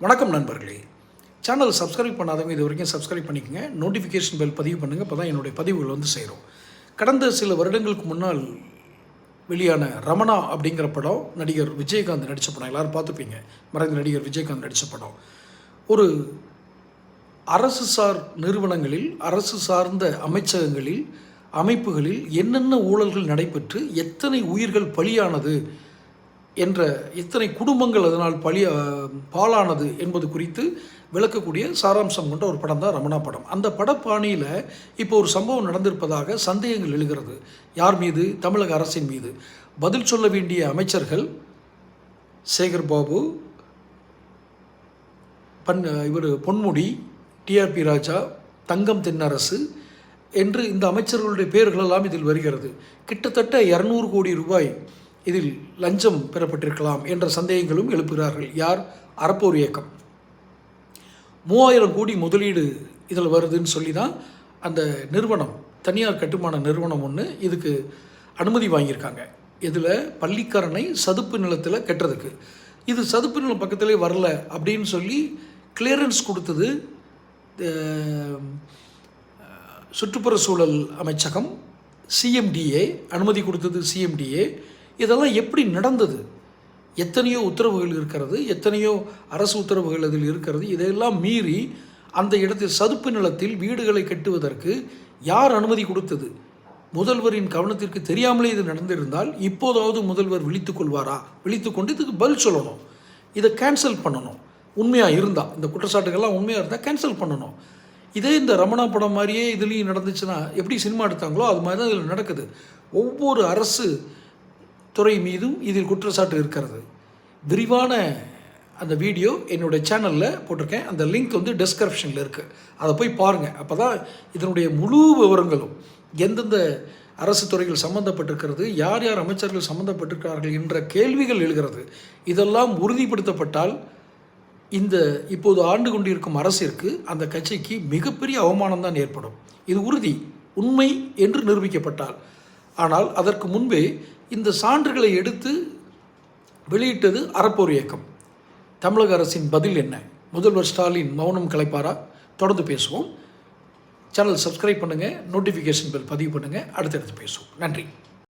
வணக்கம் நண்பர்களே. Channel subscribe பண்ணாதவங்க இது வரைக்கும் சப்ஸ்கிரைப் பண்ணிக்கோங்க. நோட்டிஃபிகேஷன் பெல் பதிவு பண்ணுங்கள். அப்போ தான் என்னுடைய பதிவுகள் வந்து சேரும். கடந்த சில வருடங்களுக்கு முன்னால் வெளியான ரமணா அப்படிங்கிற படம் நடிகர் விஜயகாந்த் நடித்த படம். எல்லோரும் பார்த்துப்பீங்க. மறைந்த நடிகர் விஜயகாந்த் நடித்த படம். ஒரு அரசு சார் நிறுவனங்களில், அரசு சார்ந்த அமைச்சகங்களில், அமைப்புகளில் என்னென்ன ஊழல்கள் நடைபெற்று எத்தனை உயிர்கள் பலியானது என்ற, எத்தனை குடும்பங்கள் அதனால் பாலானது என்பது குறித்து விளக்கக்கூடிய சாராம்சம் கொண்ட ஒரு படம் தான் ரமணா படம். அந்த படப்பாணியில் இப்போ ஒரு சம்பவம் நடந்திருப்பதாக சந்தேகங்கள் எழுகிறது. யார் மீது? தமிழக அரசின் மீது. பதில் சொல்ல வேண்டிய அமைச்சர்கள் சேகர் பாபு, பொன்முடி, டிஆர்பி ராஜா, தங்கம் தென்னரசு என்று இந்த அமைச்சர்களுடைய பெயர்களெல்லாம் இதில் வருகிறது. கிட்டத்தட்ட 200 கோடி ரூபாய் இதில் லஞ்சம் பெறப்பட்டிருக்கலாம் என்ற சந்தேகங்களும் எழுப்புகிறார்கள். யார்? அறப்போர் இயக்கம். 3000 கோடி முதலீடு இதில் வருதுன்னு சொல்லி தான் அந்த நிறுவனம், தனியார் கட்டுமான நிறுவனம் ஒன்று இதுக்கு அனுமதி வாங்கியிருக்காங்க. இதில் பள்ளிக்கரணை சதுப்பு நிலத்தில் கட்டுறதுக்கு. இது சதுப்பு நிலம் பக்கத்திலே வரல அப்படின்னு சொல்லி கிளியரன்ஸ் கொடுத்தது சுற்றுப்புற சூழல் அமைச்சகம், சிஎம்டிஏ அனுமதி கொடுத்தது சிஎம்டிஏ. இதெல்லாம் எப்படி நடந்தது? எத்தனையோ உத்தரவுகள் இருக்கிறது, எத்தனையோ அரசு உத்தரவுகள் அதில் இருக்கிறது. இதையெல்லாம் மீறி அந்த இடத்தில் சதுப்பு நிலத்தில் வீடுகளை கட்டுவதற்கு யார் அனுமதி கொடுத்தது? முதல்வரின் கவனத்திற்கு தெரியாமலே இது நடந்திருந்தால் இப்போதாவது முதல்வர் விழித்து கொள்வாரா? விழித்து கொண்டு இதுக்கு பதில் சொல்லணும். இதை கேன்சல் பண்ணணும். உண்மையாக இருந்தால், இந்த குற்றச்சாட்டுகள்லாம் உண்மையாக இருந்தால் கேன்சல் பண்ணணும். இதே இந்த ரமணா படம் மாதிரியே இதுலேயும் நடந்துச்சுன்னா எப்படி சினிமா எடுத்தாங்களோ அது மாதிரி தான் இதில் நடக்குது. ஒவ்வொரு அரசு துறை மீதும் இதில் குற்றச்சாட்டு இருக்கிறது. விரிவான அந்த வீடியோ என்னுடைய சேனலில் போட்டிருக்கேன். அந்த லிங்க் வந்து டிஸ்கிரிப்ஷனில் இருக்குது. அதை போய் பாருங்கள். அப்போ தான் இதனுடைய முழு விவரங்களும், எந்தெந்த அரசு துறைகள் சம்மந்தப்பட்டிருக்கிறது, யார் யார் அமைச்சர்கள் சம்மந்தப்பட்டிருக்கிறார்கள் என்ற கேள்விகள் எழுகிறது. இதெல்லாம் உறுதிப்படுத்தப்பட்டால் இந்த இப்போது ஆண்டு கொண்டிருக்கும் அரசிற்கு, அந்த கட்சிக்கு மிகப்பெரிய அவமானம் தான் ஏற்படும். இது உறுதி, உண்மை என்று நிரூபிக்கப்பட்டால். ஆனால் அதற்கு முன்பே இந்த சான்றுகளை எடுத்து வெளியிட்டது அறப்போர் இயக்கம். தமிழக அரசின் பதில் என்ன? முதல்வர் ஸ்டாலின் மௌனம் கலைப்பாரா? தொடர்ந்து பேசுவோம். சேனல் சப்ஸ்கிரைப் பண்ணுங்கள், நோட்டிஃபிகேஷன் பெல் பதிவு பண்ணுங்கள். அடுத்தடுத்து பேசுவோம். நன்றி.